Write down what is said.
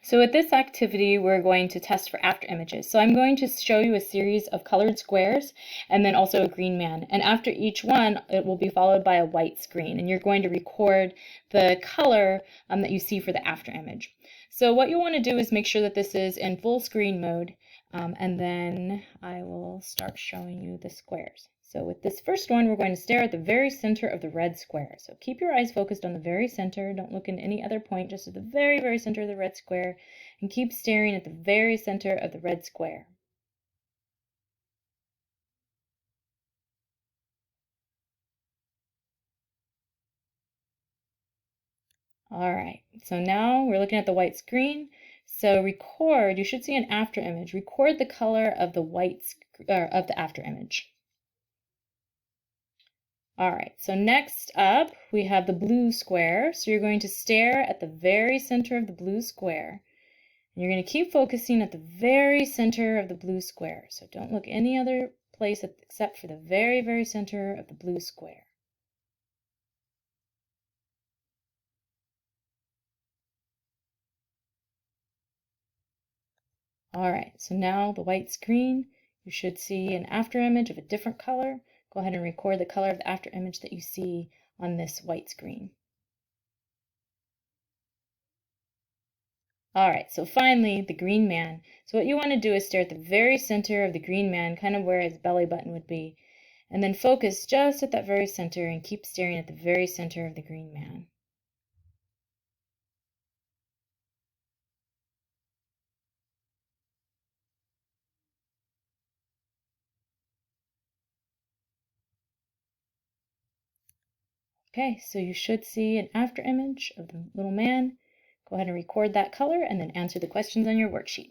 So with this activity, we're going to test for after images. So I'm going to show you a series of colored squares and then also a green man. And after each one, it will be followed by a white screen. And you're going to record the color that you see for the after image. So what you want to do is make sure that this is in full screen mode. And then I will start showing you the squares. So with this first one, we're going to stare at the very center of the red square. So keep your eyes focused on the very center. Don't look in any other point, just at the very, very center of the red square. And keep staring at the very center of the red square. All right, so now we're looking at the white screen. So record, you should see an after image. Record the color of the of the after image. All right, so next up we have the blue square. So you're going to stare at the very center of the blue square. And you're going to keep focusing at the very center of the blue square. So don't look any other place except for the very, very center of the blue square. All right, so now the white screen, you should see an after image of a different color. Go ahead and record the color of the after image that you see on this white screen. All right, so finally, the green man. So what you want to do is stare at the very center of the green man, kind of where his belly button would be, and then focus just at that very center and keep staring at the very center of the green man. Okay, so you should see an after image of the little man. Go ahead and record that color and then answer the questions on your worksheet.